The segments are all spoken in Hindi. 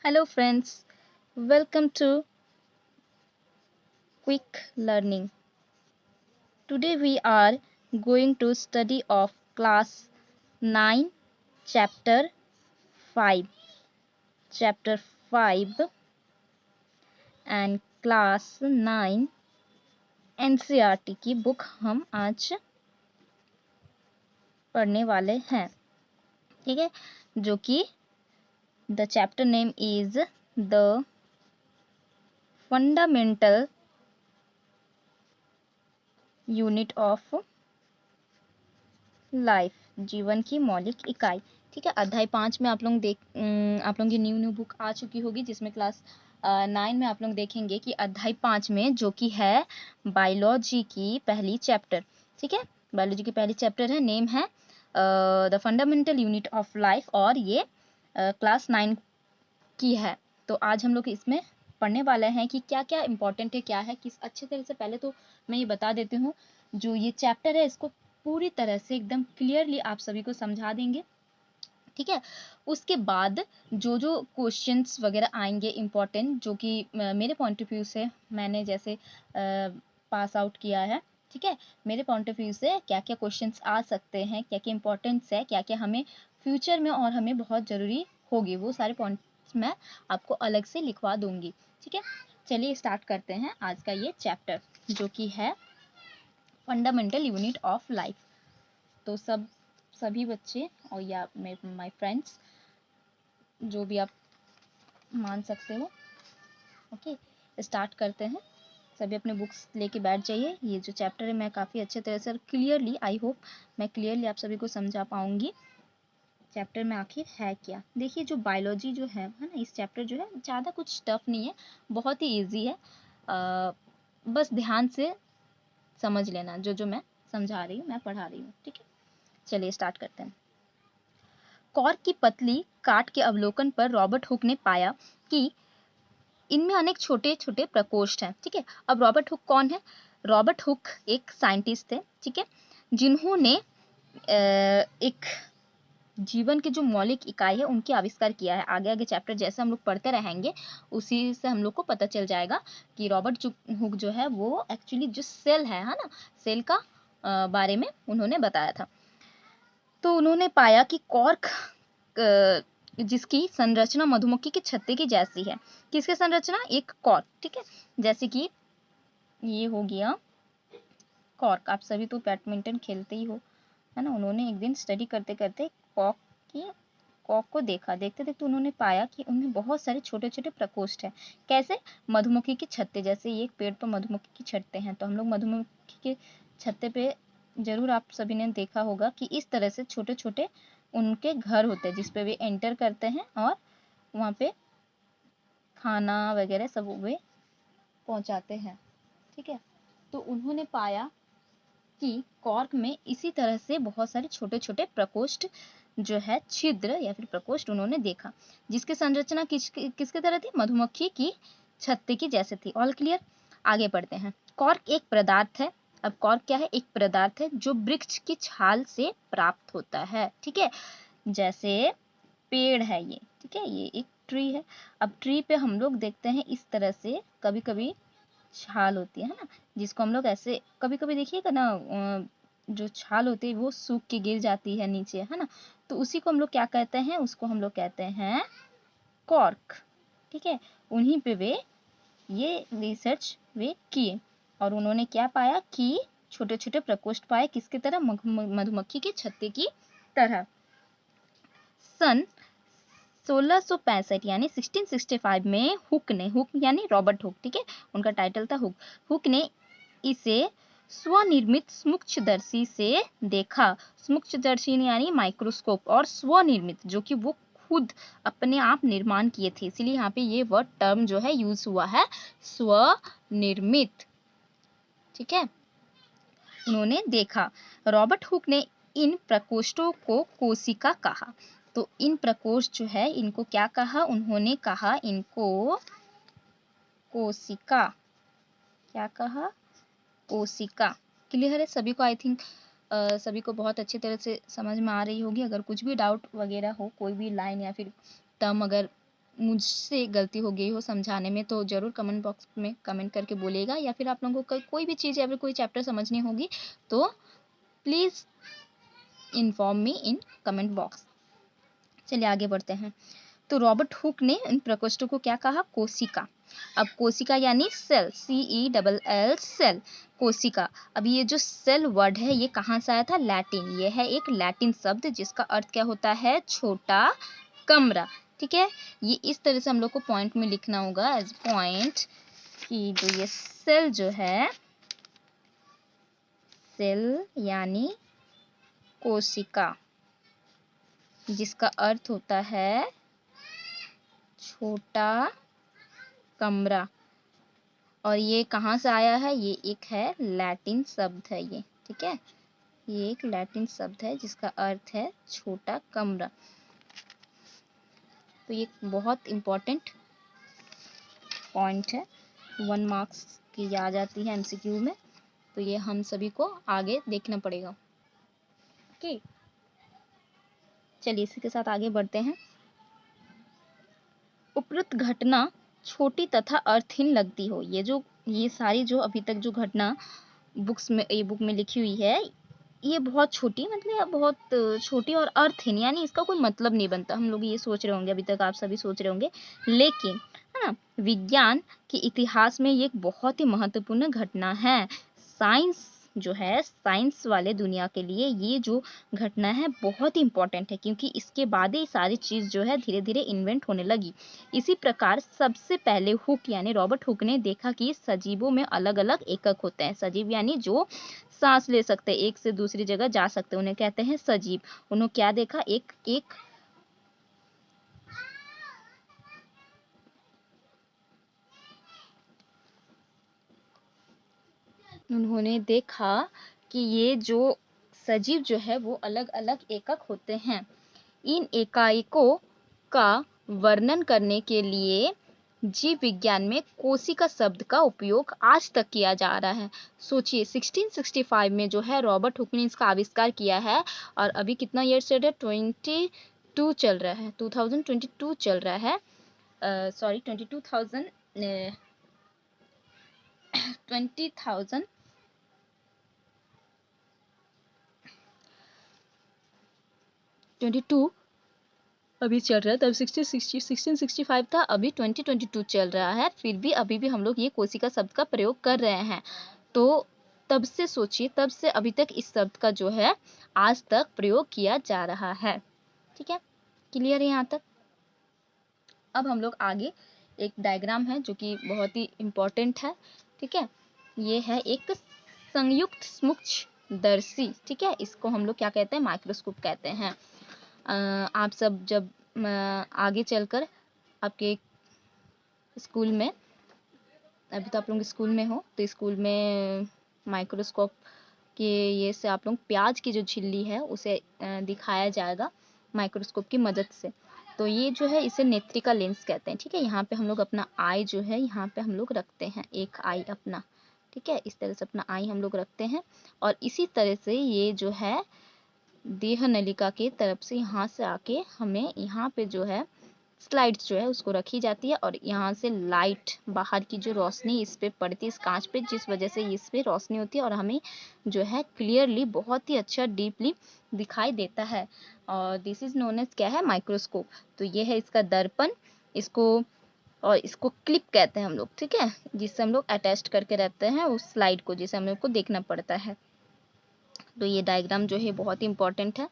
Hello friends, welcome to Quick Learning. Today we are going to study of class 9 chapter 5. Chapter 5 and class 9 NCERT की बुक हम आज पढ़ने वाले हैं। ठीक है, जो कि the chapter name is the fundamental unit of life, जीवन की मौलिक इकाई। ठीक है, अध्याय 5 में आप लोगों की न्यू बुक आ चुकी होगी, जिसमें क्लास 9 में आप लोग देखेंगे कि अध्याय 5 में जो कि है बायोलॉजी की पहली चैप्टर। ठीक है, बायोलॉजी की पहली चैप्टर है, नेम है the fundamental unit of life, और ये क्लास 9 की है। तो आज हम लोग इसमें पढ़ने वाले हैं कि क्या क्या इंपॉर्टेंट है, क्या है, किस अच्छे तरह से। पहले तो मैं ये बता देती हूँ, जो ये चैप्टर है इसको पूरी तरह से एकदम क्लियरली आप सभी को समझा देंगे। ठीक है, उसके बाद जो जो क्वेश्चंस वगैरह आएंगे इम्पोर्टेंट, जो कि मेरे पॉइंट ऑफ व्यू से मैंने जैसे पास आउट किया है। ठीक है, मेरे पॉइंट ऑफ व्यू से क्या क्या क्वेश्चंस आ सकते हैं, क्या क्या इंपॉर्टेंस है, क्या क्या हमें फ्यूचर में और हमें बहुत ज़रूरी होगी, वो सारे पॉइंट्स मैं आपको अलग से लिखवा दूंगी। ठीक है, चलिए स्टार्ट करते हैं आज का ये चैप्टर, जो कि है फंडामेंटल यूनिट ऑफ लाइफ। तो सभी बच्चे और या माय फ्रेंड्स, जो भी आप मान सकते हो, ओके, स्टार्ट करते हैं। सभी अपने बुक्स लेके बैठ जाइए। ये जो चैप्टर है मैं काफ़ी अच्छे तरह से क्लियरली, आई होप मैं क्लियरली आप सभी को समझा पाऊंगी चैप्टर में आखिर है क्या। देखिए, जो बायोलॉजी जो है ना, इस चैप्टर जो है ज़्यादा कुछ टफ नहीं है, बहुत ही ईजी है। बस ध्यान से समझ लेना जो जो मैं समझा रही हूँ, मैं पढ़ा रही हूँ। ठीक है, चलिए स्टार्ट करते हैं। कॉर्क की पतली काट के अवलोकन पर रॉबर्ट हुक ने पाया कि इनमें अनेक छोटे छोटे प्रकोष्ठ हैं। ठीक है, अब रॉबर्ट हुक कौन है? रॉबर्ट हुक एक साइंटिस्ट थे, ठीक है, जिन्होंने एक जीवन की जो मौलिक इकाई है उनकी आविष्कार किया है। आगे आगे चैप्टर जैसे हम लोग पढ़ते रहेंगे, उसी से हम लोग को पता चल जाएगा कि रॉबर्ट हुक जो है वो एक्चुअली जो सेल है ना, सेल का बारे में उन्होंने बताया था। तो उन्होंने पाया कि कॉर्क जिसकी संरचना मधुमक्खी के छत्ते की जैसी है। किसकी संरचना? एक कॉर्क। ठीक है, जैसे कि ये हो गया कॉर्क। आप सभी तो बैडमिंटन खेलते ही हो, है ना। उन्होंने एक दिन स्टडी करते करते कॉर्क को देखते देखते उन्होंने पाया कि उनमें बहुत सारे छोटे छोटे प्रकोष्ठ हैं। कैसे? मधुमक्खी के छत्ते जैसे। ये एक पेड़ पर मधुमक्खी के छत्ते हैं, तो हम लोग मधुमक्खी के छत्ते पे जरूर आप सभी ने देखा होगा कि इस तरह से छोटे छोटे उनके घर होते हैं, जिसपे वे एंटर करते हैं और वहाँ पे खाना वगैरह सब वे पहुँचाते हैं। ठीक है, तो उन्होंने पाया कि कॉर्क में इसी तरह से बहुत सारे छोटे छोटे प्रकोष्ठ जो है, छिद्र या फिर प्रकोष्ठ उन्होंने देखा, जिसकी संरचना किसके तरह थी? मधुमक्खी की छत्ते की जैसे थी। All clear? आगे बढ़ते हैं। कॉर्क एक पदार्थ है। अब कॉर्क क्या है? एक पदार्थ है जो वृक्ष की छाल से प्राप्त होता है। ठीक है, जैसे पेड़ है ये, ठीक है, ये एक ट्री है। अब ट्री पे हम लोग देखते हैं इस तरह से कभी कभी छाल होती है ना, जिसको हम लोग ऐसे कभी कभी देखिएगा ना, जो छाल होती है वो सूख के गिर जाती है नीचे, है ना। तो उसी को हम लोग क्या कहते हैं? उसको हम लोग कहते हैं कॉर्क। ठीक है, उन्हीं पे वे ये रिसर्च वे किए, और उन्होंने क्या पाया कि छोटे छोटे प्रकोष्ठ पाए, किसकी तरह? मधुमक्खी के छत्ते की तरह। सन 1665 यानी 1665 में हुक यानी रॉबर्ट हुक, ठीक है, उनका टाइटल था हुक। हुक ने इसे स्वनिर्मित सूक्ष्मदर्शी से देखा। सूक्ष्मदर्शी यानी माइक्रोस्कोप, और स्वनिर्मित जो कि वो खुद अपने आप निर्माण किए थे, इसीलिए यहाँ पे ये वर्ड टर्म जो है यूज हुआ है, स्वनिर्मित। ठीक है, उन्होंने देखा। रॉबर्ट हुक ने इन प्रकोष्ठों को कोशिका कहा। तो इन प्रकोष्ठ जो है इनको क्या कहा? उन्होंने कहा इनको कोशिका। क्या कहा? कोशिका। क्लियर है सभी को? आई थिंक सभी को बहुत अच्छी तरह से समझ में आ रही होगी। अगर कुछ भी डाउट वगैरह हो, कोई भी लाइन या फिर टर्म अगर मुझसे गलती हो गई हो समझाने में तो ज़रूर कमेंट बॉक्स में कमेंट करके बोलिएगा, या फिर आप लोगों को कोई भी चीज़ या फिर कोई चैप्टर समझनी होगी तो please inform me in comment box. चलिए आगे बढ़ते हैं। तो रॉबर्ट हुक ने इन प्रकोष्ठों को क्या कहा? कोशिका। अब कोशिका यानी सेल, CELL सेल, कोशिका। अब ये जो सेल वर्ड है ये कहाँ से आया था? लैटिन। ये है एक लैटिन शब्द जिसका अर्थ क्या होता है? छोटा कमरा। ठीक है, ये इस तरह से हम लोग को पॉइंट में लिखना होगा एज पॉइंट कि जो ये सेल जो है, सेल यानी कोशिका, जिसका अर्थ होता है छोटा कमरा। और ये कहाँ से आया है? ये एक है लैटिन शब्द है ये। ठीक है, ये एक लैटिन शब्द है जिसका अर्थ है छोटा कमरा। तो ये बहुत इम्पोर्टेंट पॉइंट है, 1 मार्क्स की आ जाती है MCQ में, तो ये हम सभी को आगे देखना पड़ेगा। ओके, चलिए इसी के साथ आगे बढ़ते हैं। उपरोक्त घटना छोटी तथा अर्थहीन लगती हो। ये सारी जो अभी तक जो घटना बुक में लिखी हुई है, ये बहुत छोटी, मतलब या बहुत छोटी और अर्थहीन, यानी इसका कोई मतलब नहीं बनता। हम लोग ये सोच रहे होंगे, अभी तक आप सभी सोच रहे होंगे, लेकिन है ना, विज्ञान के इतिहास में ये एक बहुत ही महत्वपूर्ण घटना है। साइंस जो है, साइंस वाले दुनिया के लिए ये जो घटना है बहुत ही इंपॉर्टेंट है, क्योंकि इसके बाद ही सारी चीज़ जो है धीरे धीरे इन्वेंट होने लगी। इसी प्रकार सबसे पहले हुक यानी रॉबर्ट हुक ने देखा कि सजीवों में अलग अलग एकक होते हैं। सजीव यानी जो सांस ले सकते हैं, एक से दूसरी जगह जा सकते हैं, उन्हें कहते हैं सजीव। उन्होंने क्या देखा? उन्होंने देखा कि ये जो सजीव जो है वो अलग अलग एकक होते हैं। इन एकाएकों का वर्णन करने के लिए जीव विज्ञान में कोशिका शब्द का उपयोग आज तक किया जा रहा है। सोचिए 1665 में जो है रॉबर्ट हुक ने इसका आविष्कार किया है, और अभी कितना ईयर से 22 चल रहा है, 2022 चल रहा है, सॉरी 22,000 20,000 22 अभी चल रहा है, तब 1665 था, अभी 2022 चल रहा है, फिर भी अभी भी हम लोग ये कोशिका शब्द का प्रयोग कर रहे हैं। तो तब से सोचिए, तब से अभी तक इस शब्द का जो है आज तक प्रयोग किया जा रहा है। ठीक है, क्लियर है यहाँ तक? अब हम लोग आगे, एक डायग्राम है जो कि बहुत ही इम्पोर्टेंट है। ठीक है, ये है एक संयुक्त सूक्ष्मदर्शी। ठीक है, इसको हम लोग क्या कहते हैं? माइक्रोस्कोप कहते हैं। आप सब जब आगे चलकर आपके स्कूल में, अभी तो आप लोग स्कूल में हो, तो स्कूल में माइक्रोस्कोप के ये से आप लोग प्याज की जो झिल्ली है उसे दिखाया जाएगा माइक्रोस्कोप की मदद से। तो ये जो है इसे नेत्रिका लेंस कहते हैं। ठीक है, यहाँ पे हम लोग अपना आई जो है यहाँ पे हम लोग रखते हैं, एक आई अपना। ठीक है, इस तरह से अपना आई हम लोग रखते हैं, और इसी तरह से ये जो है देह नलिका के तरफ से यहाँ से आके हमें यहाँ पे जो है स्लाइड्स जो है उसको रखी जाती है, और यहाँ से लाइट, बाहर की जो रोशनी इस पे पड़ती है, इस कांच पे, जिस वजह से इस पे रोशनी होती है और हमें जो है क्लियरली, बहुत ही अच्छा डीपली दिखाई देता है। और दिस इज नोन एज क्या है? माइक्रोस्कोप। तो ये है इसका दर्पण, इसको और इसको क्लिप कहते हैं हम लोग। ठीक है, जिससे हम लोग अटैच करके रहते हैं उस स्लाइड को, जिसे हम लोग को देखना पड़ता है। तो ये डायग्राम जो है बहुत ही इंपॉर्टेंट है।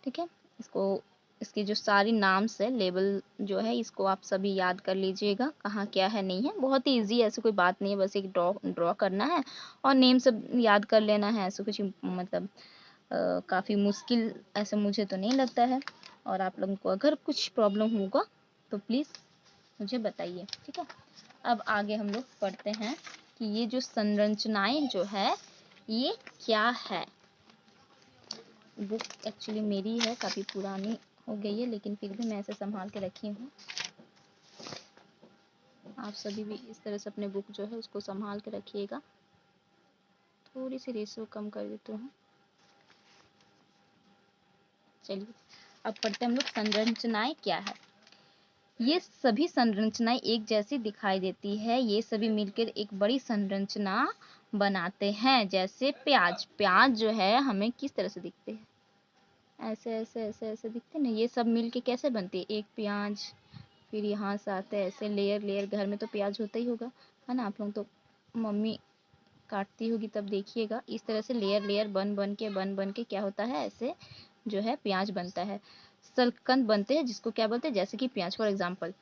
ठीक है, इसको, इसके जो सारी नाम्स है, लेबल जो है, इसको आप सभी याद कर लीजिएगा, कहाँ क्या है नहीं है। बहुत ही इजी है, ऐसी कोई बात नहीं है, बस एक ड्रॉ करना है और नेम सब याद कर लेना है। ऐसा कुछ मतलब काफ़ी मुश्किल ऐसा मुझे तो नहीं लगता है। और आप लोगों को अगर कुछ प्रॉब्लम होगा तो प्लीज़ मुझे बताइए। ठीक है, अब आगे हम लोग पढ़ते हैं कि ये जो संरचनाएं जो है ये क्या है। बुक एक्चुअली मेरी है, काफ़ी पुरानी हो गई है, लेकिन फिर भी मैं ऐसे संभाल के रखी हूँ। आप सभी भी इस तरह से अपने बुक जो है उसको संभाल के रखिएगा। थोड़ी सी रेशो कम कर देती हूँ। चलिए अब पढ़ते हैं हम लोग संरचनाएं क्या है। ये सभी संरचनाएं एक जैसी दिखाई देती है, ये सभी मिलकर एक बड़ी संरचना बनाते हैं। जैसे प्याज, प्याज जो है हमें किस तरह से दिखते हैं, ऐसे ऐसे ऐसे ऐसे दिखते हैं ना, ये सब मिलके कैसे बनती है एक प्याज, फिर यहाँ से आते हैं ऐसे लेयर लेयर। घर में तो प्याज होता ही होगा, है ना, आप लोग तो मम्मी काटती होगी तब देखिएगा, इस तरह से लेयर लेयर बन बन के क्या होता है, ऐसे जो है प्याज बनता है, सलकंद बनते हैं, जिसको क्या बोलते हैं, जैसे कि प्याज। फॉर एग्जाम्पल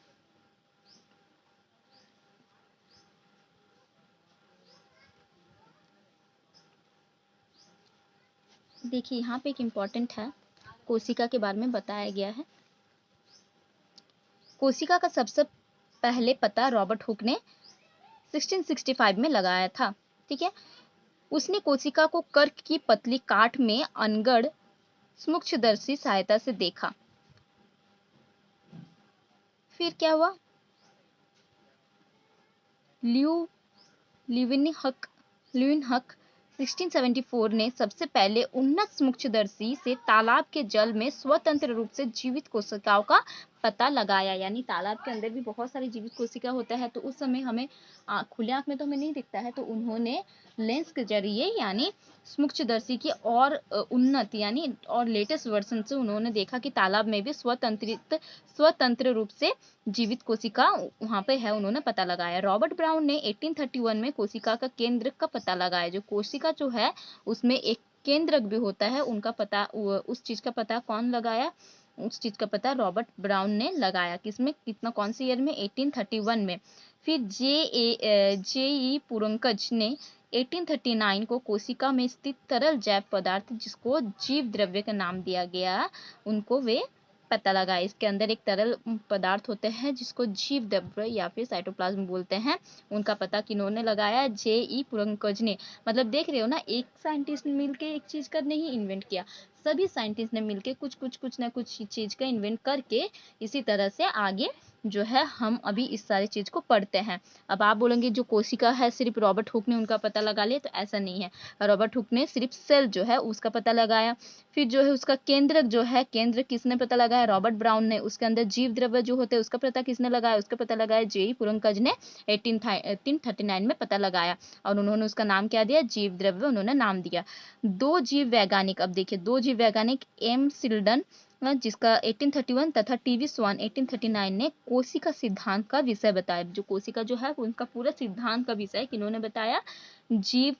देखिए यहाँ पे एक इम्पॉर्टेंट है, कोशिका के बारे में बताया गया है। कोशिका का सबसे पहले पता रॉबर्ट हुक ने 1665 में लगाया था। ठीक है, उसने कोशिका को कर्क की पतली काट में अनगढ़ सूक्ष्मदर्शी सहायता से देखा। फिर क्या हुआ, ल्यू ल्यूविनहक ल्यूविनहक 1674 ने सबसे पहले उन्नत सूक्ष्मदर्शी से तालाब के जल में स्वतंत्र रूप से जीवित कोशिकाओं का पता लगाया। यानी तालाब के अंदर भी बहुत सारी जीवित कोशिका होता है, तो उस समय हमें खुले आंख में तो हमें नहीं दिखता है, तो उन्होंने लेंस के जरिए यानी सूक्ष्मदर्शी की और उन्नत यानी और लेटेस्ट वर्जन से उन्होंने देखा कि तालाब में भी स्वतंत्र रूप से जीवित कोशिका वहां पे है, उन्होंने पता लगाया। रॉबर्ट ब्राउन ने 1831 में कोशिका का केंद्र का पता लगाया। जो कोशिका जो है उसमें एक केंद्रक भी होता है, उनका पता, उस चीज का पता कौन लगाया, उस चीज का पता रॉबर्ट ब्राउन ने लगाया। किसमें, कितना, कौन सी ईयर में, 1831 में। फिर जे ई पुरंकज ने 1839 को कोशिका में स्थित तरल जैव पदार्थ, जिसको जीव द्रव्य का नाम दिया गया, उनको वे पता लगाया। इसके अंदर एक तरल पदार्थ होते हैं जिसको जीव द्रव्य या फिर साइटोप्लाज्म बोलते हैं, उनका पता किन्होंने लगाया, जे ई पुरंकज ने। मतलब देख रहे हो ना, एक साइंटिस्ट ने मिलके एक चीज का नहीं इन्वेंट किया, सभी साइंटिस्ट ने मिलके कुछ ना कुछ चीज का इन्वेंट करके इसी तरह से आगे जो है हम अभी इस सारी चीज को पढ़ते हैं। अब आप बोलेंगे जो कोशिका है सिर्फ रॉबर्ट हुक ने उनका पता लगा लिया, तो ऐसा नहीं है। रॉबर्ट हुक ने सिर्फ सेल जो है उसका पता लगाया। फिर जो है उसका केंद्रक जो है, केंद्र किसने पता लगाया, रॉबर्ट ब्राउन ने। उसके अंदर जीव द्रव्य जो होते हैं उसका पता किसने लगाया, उसका पता लगाया जे पुरंकज ने 1839 में पता लगाया, और उन्होंने उसका नाम क्या दिया, जीव द्रव्य उन्होंने नाम दिया। दो जीव वैज्ञानिक, अब देखिए दो जीव वैज्ञानिक एम सिल्डन जिसका 1831 तथा टीवी स्वान 1839 ने कोशिका सिद्धांत का विषय बताया। जो कोशिका जो है उनका पूरा सिद्धांत का विषय किन्होंने बताया, जीव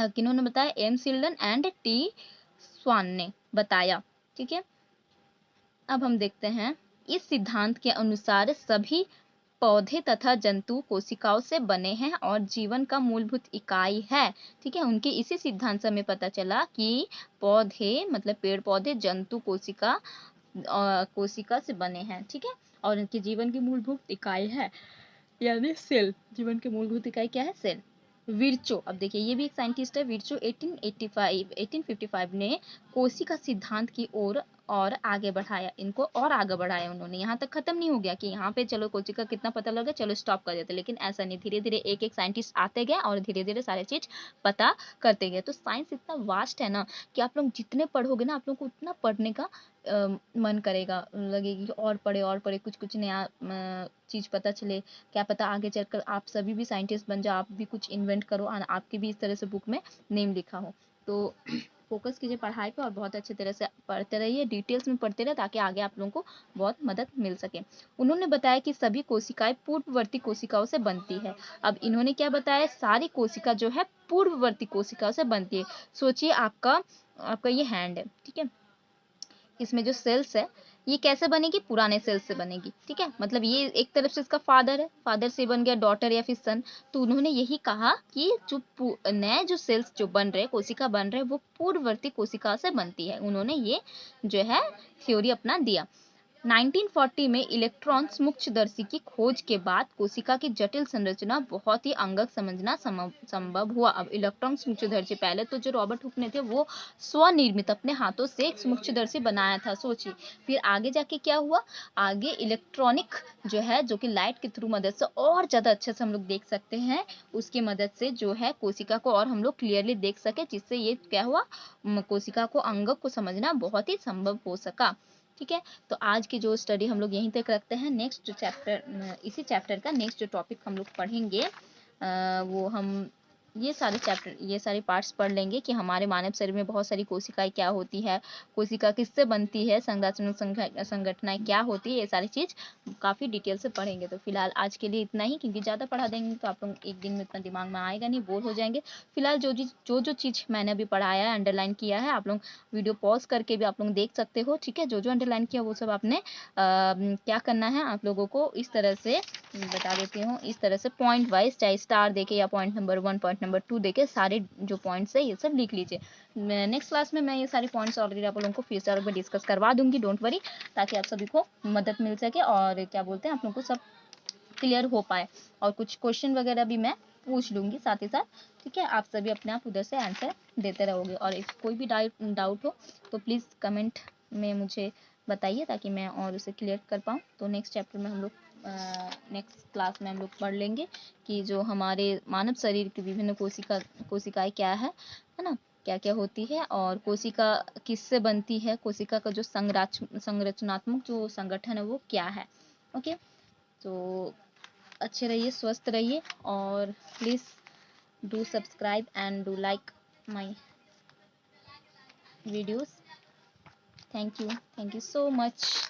किन्होंने बताया, एम सिल्डन एंड टी स्वान ने बताया। ठीक है, अब हम देखते हैं, इस सिद्धांत के अनुसार सभी पौधे तथा जंतु कोशिकाओं से बने हैं और जीवन का मूलभूत इकाई है। ठीक है, उनके इसी सिद्धांत से हमें पता चला कि पौधे मतलब पेड़ पौधे, जंतु कोशिका से बने हैं। ठीक है, और उनके जीवन की मूलभूत इकाई है यानी सेल। जीवन की मूलभूत इकाई क्या है, सेल। विर्चो, अब देखिए ये भी एक साइंटिस्ट है, विर्चो 1855 ने कोशिका सिद्धांत की ओर और आगे बढ़ाया, इनको और आगे बढ़ाया उन्होंने। यहाँ तक खत्म नहीं हो गया कि यहाँ पे चलो कोशिका कितना पता लगा, चलो स्टॉप कर देते, लेकिन ऐसा नहीं, धीरे धीरे एक एक साइंटिस्ट आते गए और धीरे धीरे सारे चीज पता करते गए। तो साइंस इतना वास्ट है ना कि आप लोग जितने पढ़ोगे ना, आप लोग को उतना पढ़ने का मन करेगा, लगेगी कि और पढ़े कुछ कुछ नया चीज पता चले। क्या पता आगे चलकर आप सभी भी साइंटिस्ट बन जाओ, आप भी कुछ इन्वेंट करो और आपके भी इस तरह से बुक में नेम लिखा हो। तो फोकस कीजिए पढ़ाई पे और बहुत अच्छे तरह से पढ़ते रहिए, डिटेल्स में पढ़ते रहिए, ताकि आगे आप लोगों को बहुत मदद मिल सके। उन्होंने बताया कि सभी कोशिकाएं पूर्ववर्ती कोशिकाओं से बनती है। अब इन्होंने क्या बताया, सारी कोशिका जो है पूर्ववर्ती कोशिकाओं से बनती है। सोचिए आपका आपका ये हैंड है, ठीक है, इसमें जो सेल्स है ये कैसे बनेगी, पुराने सेल्स से बनेगी। ठीक है, मतलब ये एक तरफ से इसका फादर है, फादर से बन गया डॉटर या फिर सन। तो उन्होंने यही कहा कि जो नए जो सेल्स जो बन रहे, कोशिका बन रहे, वो पूर्ववर्ती कोशिका से बनती है। उन्होंने ये जो है थ्योरी अपना दिया। 1940 में इलेक्ट्रॉन सूक्ष्मदर्शी की खोज के बाद कोशिका की जटिल संरचना बहुत ही अंगक समझना संभव हुआ। अब इलेक्ट्रॉन सूक्ष्मदर्शी, पहले तो जो रॉबर्ट हुक ने थे वो स्वनिर्मित अपने हाथों से एक सूक्ष्मदर्शी बनाया था, सोचिए। फिर आगे जाके क्या हुआ, आगे इलेक्ट्रॉनिक जो है, जो कि लाइट के थ्रू मदद से और ज्यादा अच्छे से हम लोग देख सकते हैं, उसकी मदद से जो है कोशिका को और हम लोग क्लियरली देख सके, जिससे ये क्या हुआ, कोशिका को अंगक को समझना बहुत ही संभव हो सका। ठीक है, तो आज की जो स्टडी हम लोग यहीं तक रखते हैं। नेक्स्ट जो चैप्टर, इसी चैप्टर का नेक्स्ट जो टॉपिक हम लोग पढ़ेंगे वो हम ये सारे पार्ट्स पढ़ लेंगे कि हमारे मानव शरीर में बहुत सारी कोशिकाएं क्या होती है, कोशिका किससे बनती है, संरचना संगठनाएं क्या होती है, ये सारी चीज़ काफ़ी डिटेल से पढ़ेंगे। तो फिलहाल आज के लिए इतना ही, क्योंकि ज़्यादा पढ़ा देंगे तो आप लोग एक दिन में इतना दिमाग में आएगा नहीं, बोर हो जाएंगे। फिलहाल जो चीज़ मैंने अभी पढ़ाया है, अंडरलाइन किया है, आप लोग वीडियो पॉज करके भी आप लोग देख सकते हो। ठीक है, जो जो अंडरलाइन किया वो सब आपने क्या करना है, आप लोगों को इस तरह से बता देती हूँ, इस तरह से पॉइंट वाइज, चाहे स्टार देके या पॉइंट नंबर 1 पॉइंट नंबर 2 देके सारे जो पॉइंट्स है ये सब लिख लीजिए। नेक्स्ट क्लास में मैं ये सारे पॉइंट्स ऑलरेडी आप लोगों को फिर से और डिस्कस करवा दूंगी, डोंट वरी, ताकि आप सभी को मदद मिल सके और क्या बोलते हैं आप लोगों को सब क्लियर हो पाए। और कुछ क्वेश्चन वगैरह भी मैं पूछ लूंगी साथ ही साथ। ठीक है, आप सभी अपने आप उधर से आंसर देते रहोगे, और if कोई भी डाउट हो तो प्लीज़ कमेंट में मुझे बताइए, ताकि मैं और उसे क्लियर कर पाऊँ। तो नेक्स्ट चैप्टर में हम लोग नेक्स्ट क्लास में हम लोग पढ़ लेंगे कि जो हमारे मानव शरीर की विभिन्न कोशिकाएं क्या है ना, क्या क्या होती है, और कोशिका किससे बनती है, कोशिका का जो संरचनात्मक जो संगठन है वो क्या है। ओके, तो अच्छे रहिए, स्वस्थ रहिए, और please do subscribe and do like my videos. Thank you so much.